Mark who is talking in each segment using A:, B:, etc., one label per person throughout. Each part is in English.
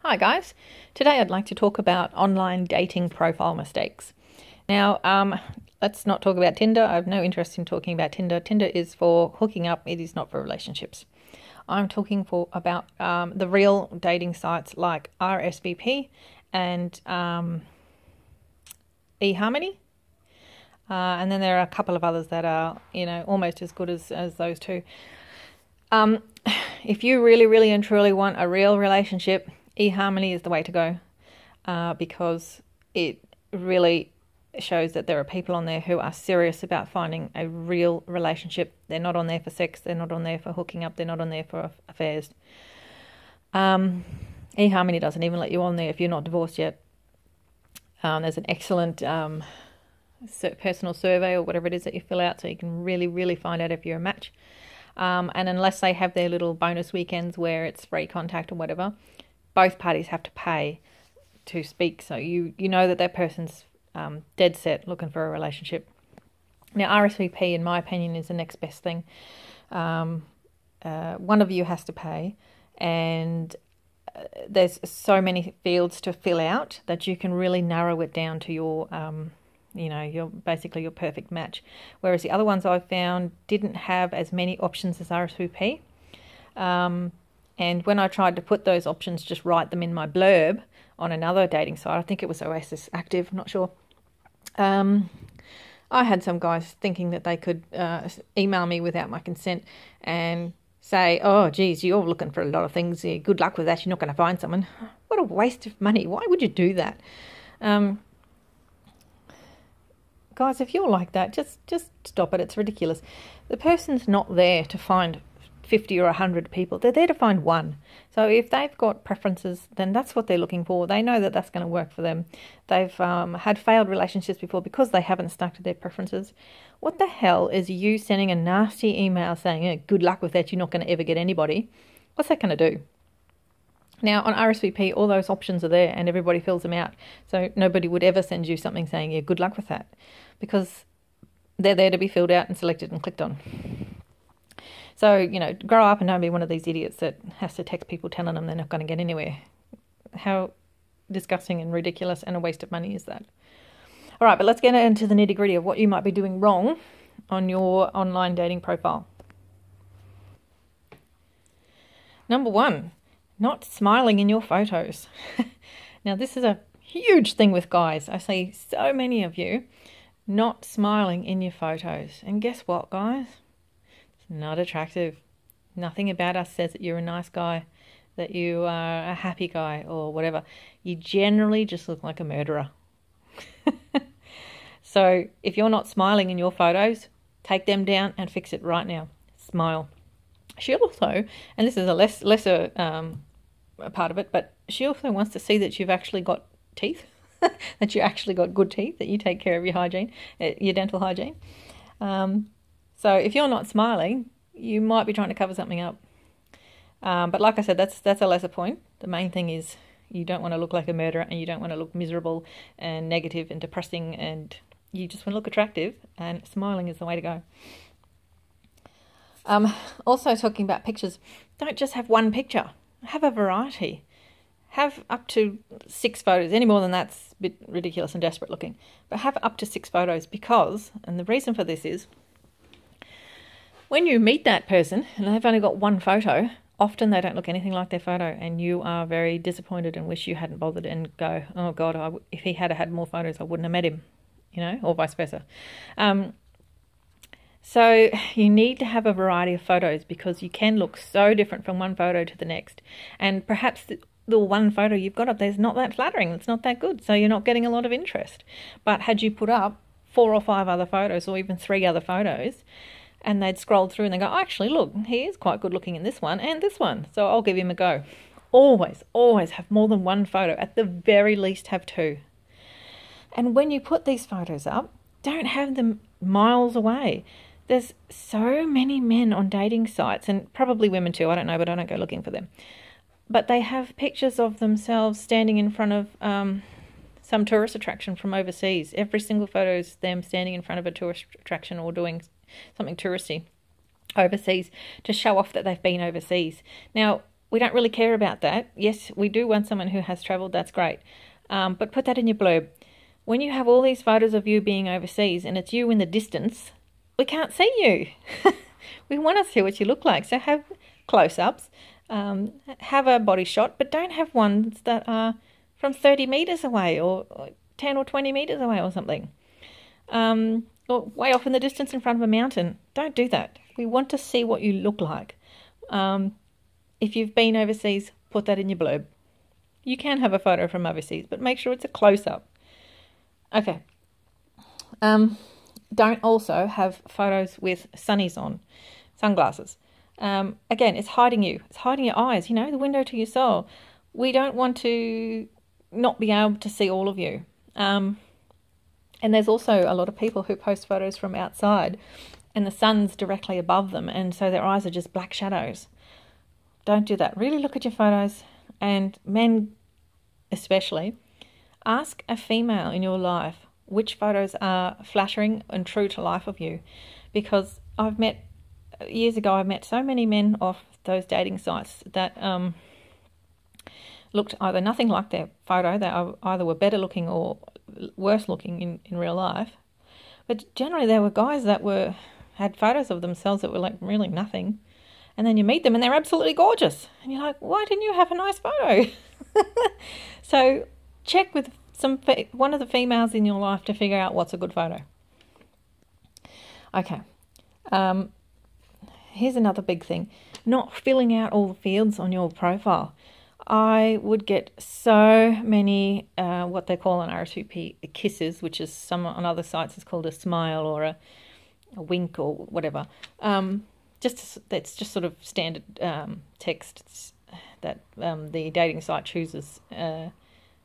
A: Hi guys, today I'd like to talk about online dating profile mistakes. Now, let's not talk about Tinder. I have no interest in talking about Tinder. Tinder is for hooking up, it is not for relationships. I'm talking about the real dating sites like RSVP and eHarmony. And then there are a couple of others that are, almost as good as those two. If you really, really and truly want a real relationship, eHarmony is the way to go, because it really shows that there are people on there who are serious about finding a real relationship. They're not on there for sex. They're not on there for hooking up. They're not on there for affairs. eHarmony doesn't even let you on there if you're not divorced yet. There's an excellent personal survey or whatever it is that you fill out, so you can really, really find out if you're a match. And unless they have their little bonus weekends where it's free contact or whatever, both parties have to pay to speak. So you know that person's dead set looking for a relationship. Now, RSVP, in my opinion, is the next best thing. One of you has to pay, and there's so many fields to fill out that you can really narrow it down to your basically your perfect match. Whereas the other ones I've found didn't have as many options as RSVP. And when I tried to put those options, just write them in my blurb on another dating site, I think it was Oasis Active, not sure. I had some guys thinking that they could email me without my consent and say, oh, geez, you're looking for a lot of things. Good luck with that. You're not going to find someone. What a waste of money. Why would you do that? Guys, if you're like that, just stop it. It's ridiculous. The person's not there to find 50 or 100 people. They're there to find one. So if they've got preferences, then that's what they're looking for. They know that that's going to work for them. They've had failed relationships before because they haven't stuck to their preferences. What the hell is you sending a nasty email saying, good luck with that, you're not going to ever get anybody? What's that going to do? Now, on RSVP, all those options are there and everybody fills them out. So nobody would ever send you something saying, yeah, good luck with that, because they're there to be filled out and selected and clicked on. So, grow up and don't be one of these idiots that has to text people telling them they're not going to get anywhere. How disgusting and ridiculous and a waste of money is that? All right, but let's get into the nitty-gritty of what you might be doing wrong on your online dating profile. Number 1, not smiling in your photos. Now, this is a huge thing with guys. I see so many of you not smiling in your photos. And guess what, guys? Not attractive. Nothing about us says that you're a nice guy, that you are a happy guy or whatever. You generally just look like a murderer. So if you're not smiling in your photos, take them down and fix it right now. Smile. She also, and this is a lesser part of it, but she also wants to see that you've actually got teeth, that you actually got good teeth, that you take care of your hygiene, your dental hygiene. So if you're not smiling, you might be trying to cover something up. But like I said, that's a lesser point. The main thing is you don't want to look like a murderer, and you don't want to look miserable and negative and depressing, and you just want to look attractive, and smiling is the way to go. Also talking about pictures, don't just have one picture. Have a variety. Have up to 6 photos. Any more than that's a bit ridiculous and desperate looking. But have up to 6 photos because, and the reason for this is, when you meet that person and they've only got one photo, often they don't look anything like their photo, and you are very disappointed and wish you hadn't bothered and go, oh God, if he had had more photos, I wouldn't have met him, or vice versa. So you need to have a variety of photos because you can look so different from one photo to the next. And perhaps the one photo you've got up there is not that flattering, it's not that good, so you're not getting a lot of interest. But had you put up 4 or 5 other photos or even 3 other photos, and they'd scroll through and they go, oh, actually, look, he is quite good looking in this one and this one, so I'll give him a go. Always, always have more than one photo. At the very least, have 2. And when you put these photos up, don't have them miles away. There's so many men on dating sites, and probably women too, I don't know, but I don't go looking for them. But they have pictures of themselves standing in front of some tourist attraction from overseas. Every single photo is them standing in front of a tourist attraction or doing something touristy overseas to show off that they've been overseas. Now, we don't really care about that. Yes, we do want someone who has travelled, that's great. But put that in your blurb. When you have all these photos of you being overseas and it's you in the distance, we can't see you. We want to see what you look like. So have close-ups, have a body shot, but don't have ones that are from 30 metres away or 10 or 20 metres away or something. Or way off in the distance in front of a mountain. Don't do that. We want to see what you look like. If you've been overseas, put that in your blurb. You can have a photo from overseas, but make sure it's a close-up. Okay. Don't also have photos with sunnies on, sunglasses. Again, it's hiding you. It's hiding your eyes, the window to your soul. We don't want to not be able to see all of you. And there's also a lot of people who post photos from outside and the sun's directly above them, and so their eyes are just black shadows. Don't do that. Really look at your photos, and men especially, ask a female in your life which photos are flattering and true to life of you, because years ago I met so many men off those dating sites that looked either nothing like their photo. They either were better looking or worse looking in real life. But generally there were guys that had photos of themselves that were like really nothing. And then you meet them and they're absolutely gorgeous. And you're like, why didn't you have a nice photo? So check with one of the females in your life to figure out what's a good photo. Okay. Here's another big thing. Not filling out all the fields on your profile. I would get so many what they call an RSVP kisses, which is on other sites is called a smile or a wink or whatever. That's just sort of standard text that the dating site chooses, and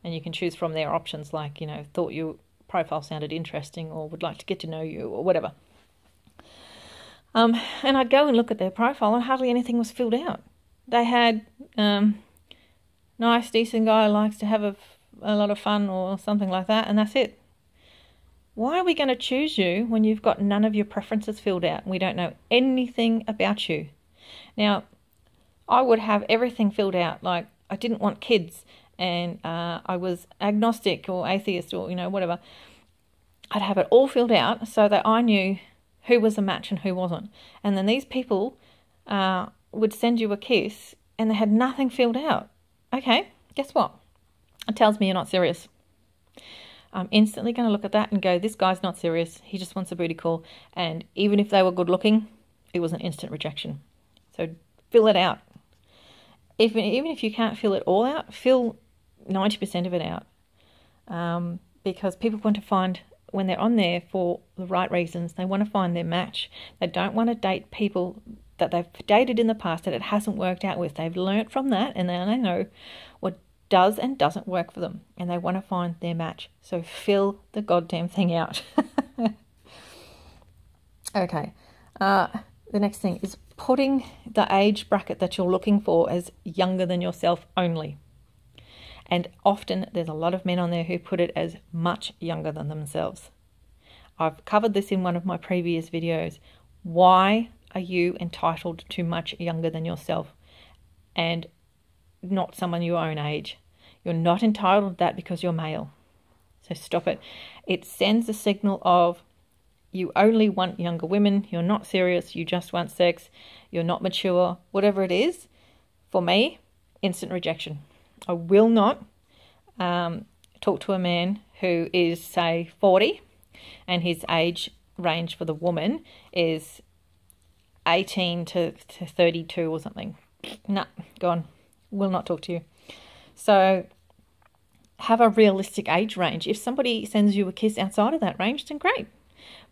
A: you can choose from their options like, thought your profile sounded interesting or would like to get to know you or whatever. And I'd go and look at their profile and hardly anything was filled out. They had nice, decent guy likes to have a lot of fun or something like that, and that's it. Why are we going to choose you when you've got none of your preferences filled out and we don't know anything about you? Now, I would have everything filled out, like I didn't want kids and I was agnostic or atheist or, whatever. I'd have it all filled out so that I knew who was a match and who wasn't. And then these people would send you a kiss and they had nothing filled out. Okay, guess what? It tells me you're not serious. I'm instantly going to look at that and go, this guy's not serious. He just wants a booty call. And even if they were good looking, it was an instant rejection. So fill it out. Even if you can't fill it all out, fill 90% of it out. Because people want to find, when they're on there for the right reasons, they want to find their match. They don't want to date people that they've dated in the past that it hasn't worked out with. They've learnt from that and then they know what does and doesn't work for them, and they want to find their match. So fill the goddamn thing out. Okay. The next thing is putting the age bracket that you're looking for as younger than yourself only. And often there's a lot of men on there who put it as much younger than themselves. I've covered this in one of my previous videos. Why are you entitled to much younger than yourself and not someone your own age? You're not entitled to that because you're male. So stop it. It sends a signal of you only want younger women, you're not serious, you just want sex, you're not mature, whatever it is. For me, instant rejection. I will not talk to a man who is, say, 40 and his age range for the woman is 18 to 32 or something. No, gone. Will not talk to you. So have a realistic age range. If somebody sends you a kiss outside of that range, then great.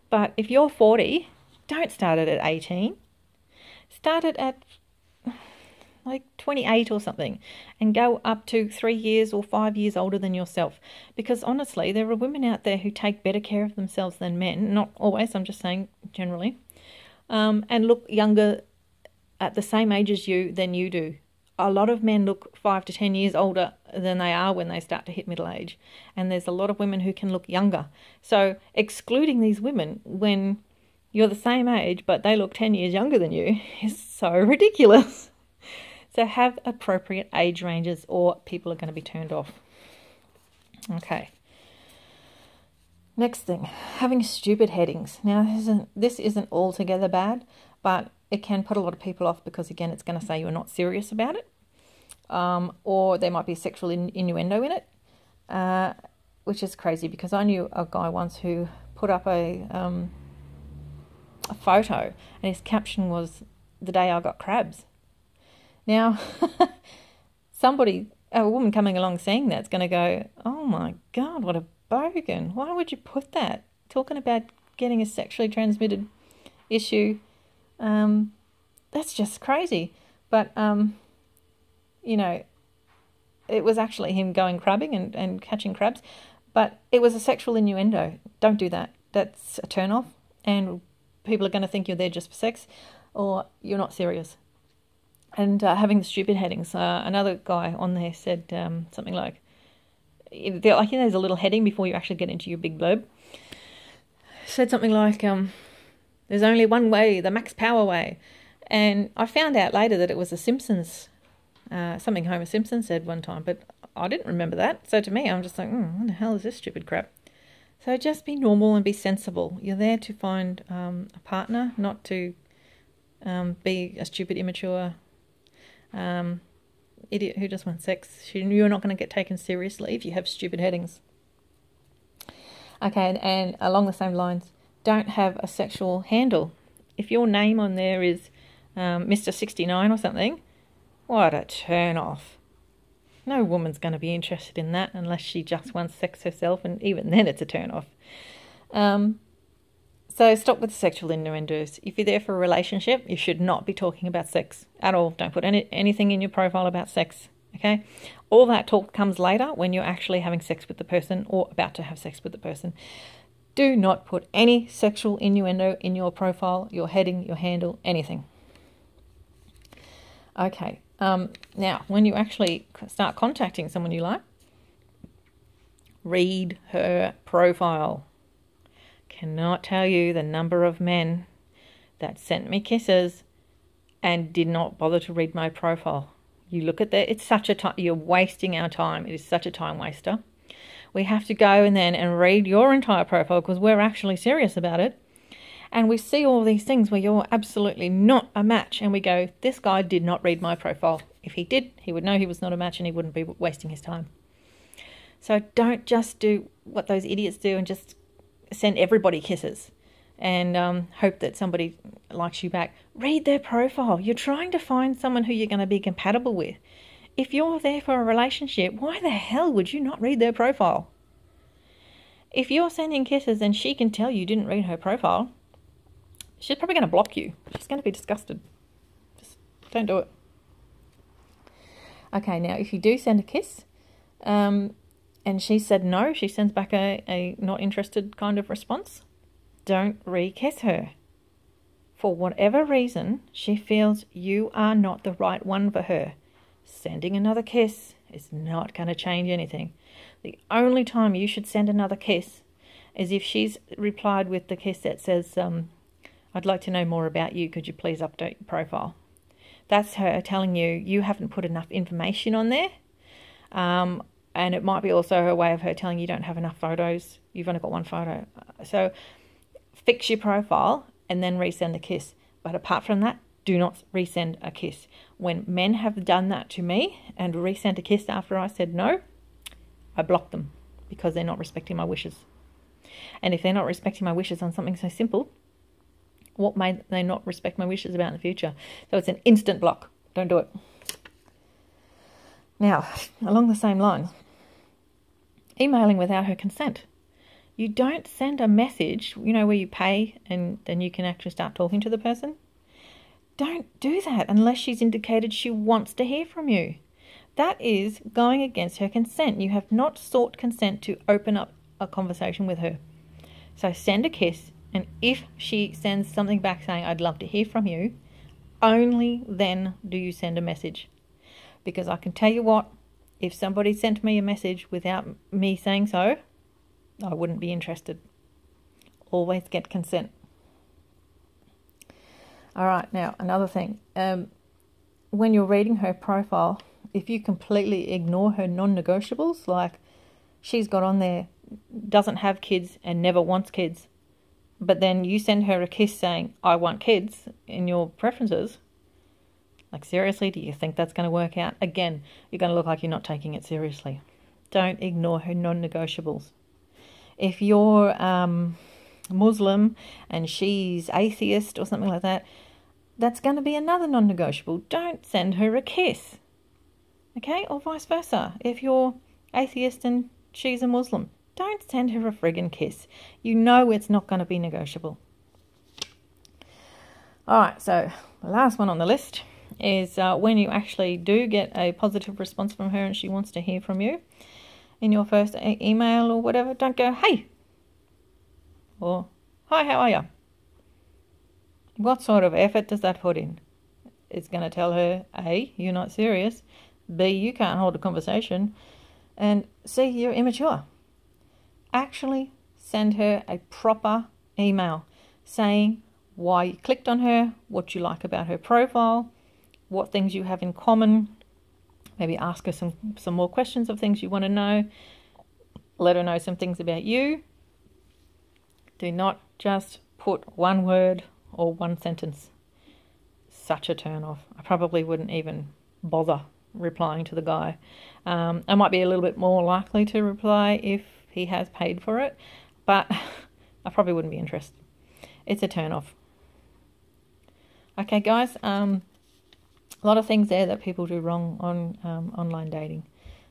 A: But if you're 40, don't start it at 18. Start it at like 28 or something and go up to 3 years or 5 years older than yourself. Because honestly, there are women out there who take better care of themselves than men. Not always, I'm just saying generally. And look younger at the same age as you than you do. A lot of men look 5 to 10 years older than they are when they start to hit middle age. And there's a lot of women who can look younger. So excluding these women when you're the same age but they look 10 years younger than you is so ridiculous. So have appropriate age ranges or people are going to be turned off. Okay. Next thing, having stupid headings. Now, this isn't altogether bad, but it can put a lot of people off because, again, it's going to say you're not serious about it. Or there might be sexual innuendo in it, which is crazy because I knew a guy once who put up a photo and his caption was, "The day I got crabs." Now, a woman coming along seeing that's going to go, "Oh my God, what a bogan. Why would you put that?" Talking about getting a sexually transmitted issue. That's just crazy. But, you know, it was actually him going crabbing and catching crabs. But it was a sexual innuendo. Don't do that. That's a turn off. And people are going to think you're there just for sex or you're not serious. And having the stupid headings. Another guy on there said something like, there's a little heading before you actually get into your big blurb. Said something like, there's only one way, the Max Power way. And I found out later that it was a Simpsons, something Homer Simpson said one time, but I didn't remember that. So to me, I'm just like, what the hell is this stupid crap? So just be normal and be sensible. You're there to find a partner, not to be a stupid, immature idiot who just wants sex. You're not going to get taken seriously if you have stupid headings. Okay, and along the same lines, don't have a sexual handle. If your name on there is Mr. 69 or something, what a turn off. No woman's going to be interested in that unless she just wants sex herself, and even then it's a turn off. So stop with the sexual innuendos. If you're there for a relationship, you should not be talking about sex at all. Don't put anything in your profile about sex, okay? All that talk comes later when you're actually having sex with the person or about to have sex with the person. Do not put any sexual innuendo in your profile, your heading, your handle, anything. Okay, now when you actually start contacting someone you like, read her profile. Cannot tell you the number of men that sent me kisses and did not bother to read my profile. You look at that, it's such a time, you're wasting our time. It is such a time waster. We have to go and read your entire profile because we're actually serious about it. And we see all these things where you're absolutely not a match and we go, this guy did not read my profile. If he did, he would know he was not a match and he wouldn't be wasting his time. So don't just do what those idiots do and just send everybody kisses and hope that somebody likes you back. Read their profile. You're trying to find someone who you're going to be compatible with. If you're there for a relationship, why the hell would you not read their profile? If you're sending kisses and she can tell you didn't read her profile, she's probably going to block you. She's going to be disgusted. Just don't do it. Okay, now if you do send a kiss, and she said no, she sends back a not interested kind of response, don't re-kiss her. For whatever reason, she feels you are not the right one for her. Sending another kiss is not going to change anything. The only time you should send another kiss is if she's replied with the kiss that says, I'd like to know more about you. Could you please update your profile? That's her telling you you haven't put enough information on there. And it might be also her way of her telling you don't have enough photos. You've only got one photo. So fix your profile and then resend the kiss. But apart from that, do not resend a kiss. When men have done that to me and resent a kiss after I said no, I block them because they're not respecting my wishes. And if they're not respecting my wishes on something so simple, what may they not respect my wishes about in the future? So it's an instant block. Don't do it. Now, along the same lines, emailing without her consent. You don't send a message, where you pay and then you can actually start talking to the person. Don't do that unless she's indicated she wants to hear from you. That is going against her consent. You have not sought consent to open up a conversation with her. So send a kiss, and if she sends something back saying, I'd love to hear from you, only then do you send a message. Because I can tell you what, if somebody sent me a message without me saying so, I wouldn't be interested. Always get consent. All right, now another thing. when you're reading her profile, if you completely ignore her non-negotiables, like she's got on there, doesn't have kids and never wants kids, but then you send her a kiss saying, I want kids, in your preferences, like seriously, do you think that's going to work out? Again, you're going to look like you're not taking it seriously. Don't ignore her non-negotiables. If you're Muslim and she's atheist or something like that, that's going to be another non-negotiable. Don't send her a kiss. Okay? Or vice versa. If you're atheist and she's a Muslim, don't send her a friggin' kiss. You know it's not going to be negotiable. Alright, so the last one on the list is when you actually do get a positive response from her and she wants to hear from you in your first email or whatever, don't go, hey, or hi, how are you? What sort of effort does that put in? It's going to tell her, A, you're not serious, B, you can't hold a conversation, and C, you're immature. Actually send her a proper email saying why you clicked on her, what you like about her profile, what things you have in common. Maybe ask her some more questions of things you want to know. Let her know some things about you. Do not just put one word or one sentence. Such a turn off. I probably wouldn't even bother replying to the guy. I might be a little bit more likely to reply if he has paid for it, but I probably wouldn't be interested. It's a turn off. Okay, guys. A lot of things there that people do wrong on online dating.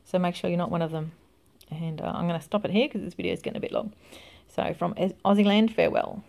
A: So make sure you're not one of them. And I'm going to stop it here because this video is getting a bit long. So from Aussieland, farewell.